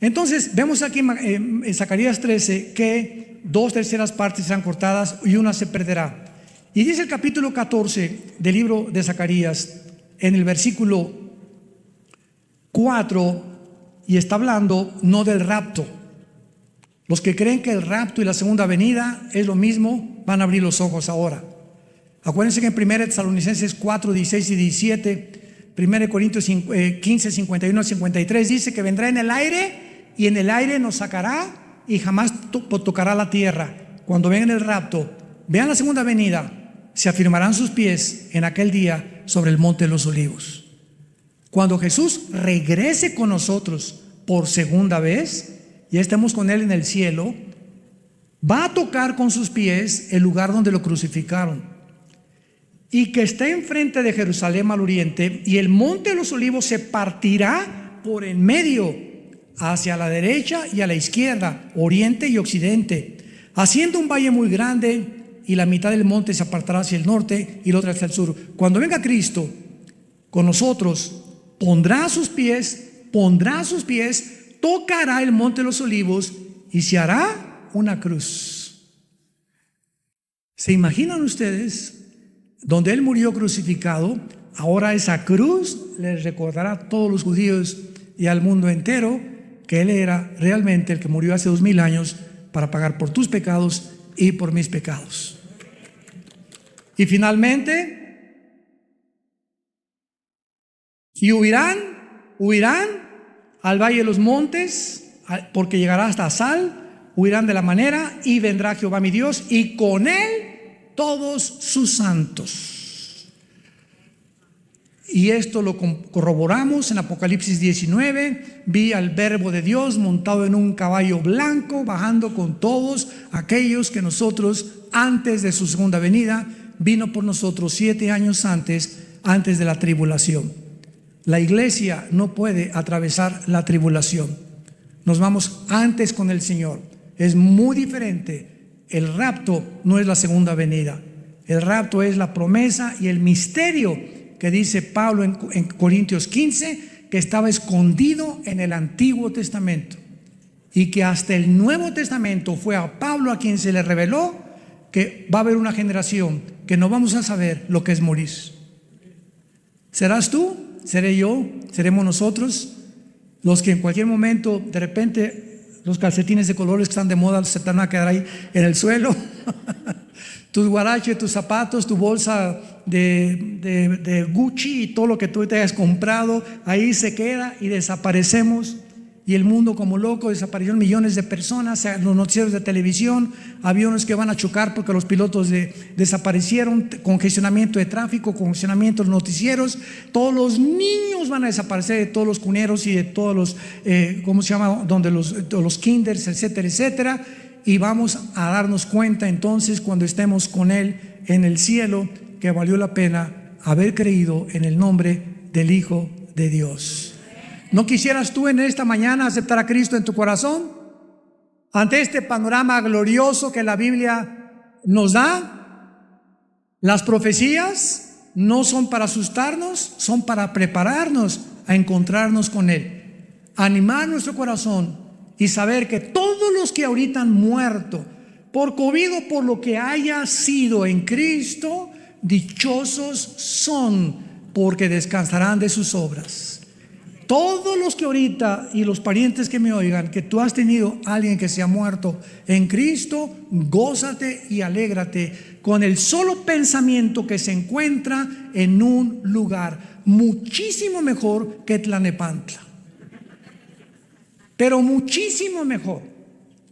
Entonces, vemos aquí en Zacarías 13 que 2/3 partes serán cortadas y una se perderá. Y dice el capítulo 14 del libro de Zacarías, en el versículo 4, y está hablando no del rapto. Los que creen que el rapto y la segunda venida es lo mismo, van a abrir los ojos ahora. Acuérdense que en 1 Tesalonicenses 4, 16 y 17, 1 Corintios 15, 51 al 53, dice que vendrá en el aire, y en el aire nos sacará y jamás tocará la tierra. Cuando venga el rapto, vean la segunda venida, se afirmarán sus pies en aquel día sobre el monte de los olivos. Cuando Jesús regrese con nosotros por segunda vez, ya estemos con Él en el cielo, va a tocar con sus pies el lugar donde lo crucificaron, y que esté enfrente de Jerusalén al oriente, y el monte de los olivos se partirá por en medio, hacia la derecha y a la izquierda, oriente y occidente, haciendo un valle muy grande, y la mitad del monte se apartará hacia el norte y la otra hacia el sur. Cuando venga Cristo con nosotros, pondrá sus pies, tocará el monte de los olivos y se hará una cruz. ¿Se imaginan ustedes? Donde Él murió crucificado, ahora esa cruz les recordará a todos los judíos y al mundo entero que Él era realmente el que murió hace 2000 años para pagar por tus pecados y por mis pecados. Y finalmente, y huirán al valle de los montes, porque llegará hasta Sal, huirán de la manera, y vendrá Jehová mi Dios, y con Él todos sus santos. Y esto lo corroboramos en Apocalipsis 19. Vi al Verbo de Dios montado en un caballo blanco, bajando con todos aquellos que nosotros, antes de su segunda venida, vino por nosotros 7 años antes de la tribulación. La iglesia no puede atravesar la tribulación. Nos vamos antes con el Señor. Es muy diferente. El rapto no es la segunda venida. El rapto es la promesa y el misterio que dice Pablo en Corintios 15, que estaba escondido en el Antiguo Testamento, y que hasta el Nuevo Testamento fue a Pablo a quien se le reveló que va a haber una generación que no vamos a saber lo que es morir. ¿Serás tú? ¿Seré yo? ¿Seremos nosotros? Los que en cualquier momento, de repente, los calcetines de colores que están de moda se te van a quedar ahí en el suelo. Tus guaraches, tus zapatos, tu bolsa de Gucci y todo lo que tú te hayas comprado, ahí se queda y desaparecemos. Y el mundo como loco, desaparecieron millones de personas. Los noticieros de televisión, aviones que van a chocar porque los pilotos desaparecieron, congestionamiento de tráfico, congestionamiento de los noticieros. Todos los niños van a desaparecer de todos los cuneros y de todos los, ¿cómo se llama? Los kinders, etcétera, etcétera. Y vamos a darnos cuenta entonces, cuando estemos con Él en el cielo, que valió la pena haber creído en el nombre del Hijo de Dios. ¿No quisieras tú en esta mañana aceptar a Cristo en tu corazón? Ante este panorama glorioso que la Biblia nos da, las profecías no son para asustarnos, son para prepararnos a encontrarnos con Él. Animar nuestro corazón y saber que todos los que ahorita han muerto por COVID o por lo que haya sido en Cristo, dichosos son, porque descansarán de sus obras. Todos los que ahorita, y los parientes que me oigan, que tú has tenido a alguien que se ha muerto en Cristo, gózate y alégrate con el solo pensamiento que se encuentra en un lugar muchísimo mejor que Tlalnepantla, pero muchísimo mejor.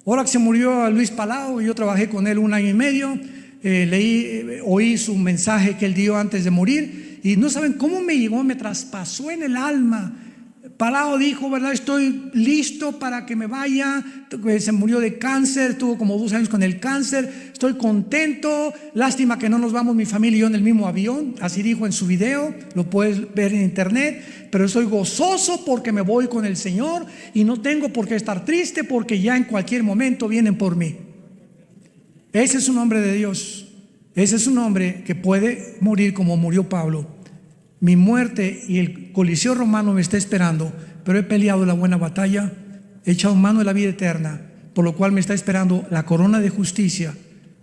Ahora que se murió Luis Palau, yo trabajé con él 1 año y medio, oí su mensaje que él dio antes de morir, y no saben cómo me llegó, me traspasó en el alma. Palau dijo, ¿verdad? Estoy listo para que me vaya. Se murió de cáncer, tuvo como 2 años con el cáncer. Estoy contento. Lástima que no nos vamos mi familia y yo en el mismo avión. Así dijo en su video, lo puedes ver en internet. Pero estoy gozoso porque me voy con el Señor y no tengo por qué estar triste porque ya en cualquier momento vienen por mí. Ese es un hombre de Dios. Ese es un hombre que puede morir como murió Pablo. Mi muerte y el Coliseo romano me está esperando, pero he peleado la buena batalla, he echado mano de la vida eterna, por lo cual me está esperando la corona de justicia,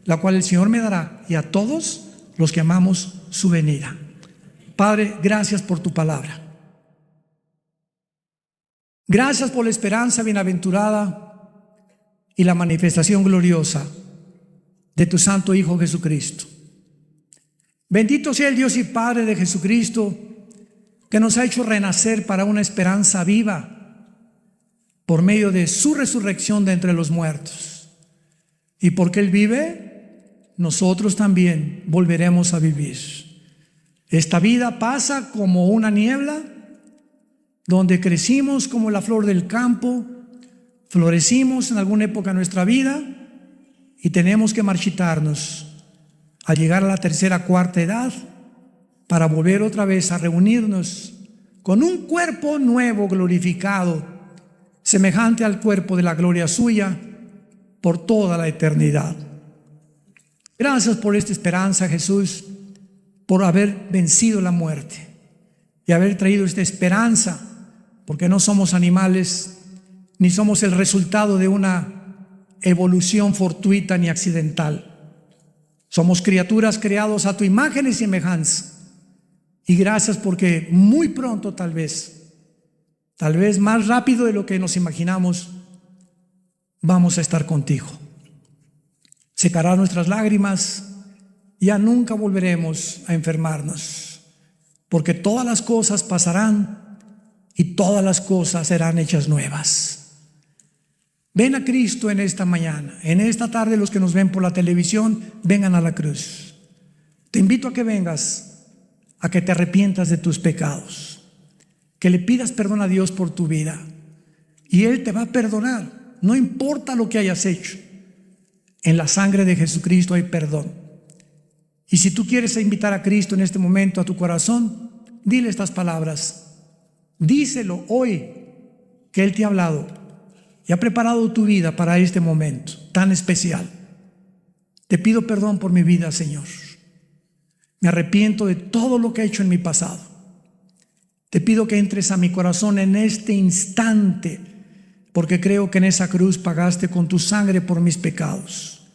la cual el Señor me dará, y a todos los que amamos su venida. Padre, gracias por tu palabra. Gracias por la esperanza bienaventurada y la manifestación gloriosa de tu Santo Hijo Jesucristo. Bendito sea el Dios y Padre de Jesucristo, que nos ha hecho renacer para una esperanza viva por medio de su resurrección de entre los muertos. Y porque Él vive, nosotros también volveremos a vivir. Esta vida pasa como una niebla, donde crecimos como la flor del campo, florecimos en alguna época de nuestra vida y tenemos que marchitarnos al llegar a la 3ª, 4ª edad, para volver otra vez a reunirnos con un cuerpo nuevo, glorificado, semejante al cuerpo de la gloria suya, por toda la eternidad. Gracias por esta esperanza, Jesús, por haber vencido la muerte y haber traído esta esperanza, porque no somos animales, ni somos el resultado de una evolución fortuita ni accidental. Somos criaturas creados a tu imagen y semejanza. Y gracias porque muy pronto tal vez más rápido de lo que nos imaginamos, vamos a estar contigo. Secará nuestras lágrimas, ya nunca volveremos a enfermarnos, porque todas las cosas pasarán y todas las cosas serán hechas nuevas. Ven a Cristo en esta mañana, en esta tarde. Los que nos ven por la televisión, vengan a la cruz. Te invito a que vengas, a que te arrepientas de tus pecados, que le pidas perdón a Dios por tu vida, y Él te va a perdonar, no importa lo que hayas hecho. En la sangre de Jesucristo hay perdón. Y si tú quieres invitar a Cristo en este momento a tu corazón, dile estas palabras, díselo hoy, que Él te ha hablado y ha preparado tu vida para este momento tan especial. Te pido perdón por mi vida, Señor. Me arrepiento de todo lo que he hecho en mi pasado. Te pido que entres a mi corazón en este instante, porque creo que en esa cruz pagaste con tu sangre por mis pecados.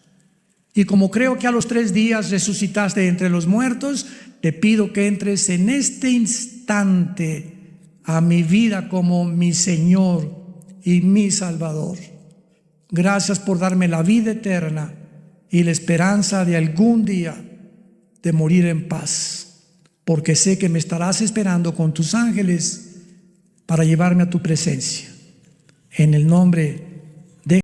Y como creo que a los 3 días resucitaste entre los muertos, te pido que entres en este instante a mi vida como mi Señor y mi Salvador. Gracias por darme la vida eterna y la esperanza de algún día de morir en paz, porque sé que me estarás esperando con tus ángeles para llevarme a tu presencia. En el nombre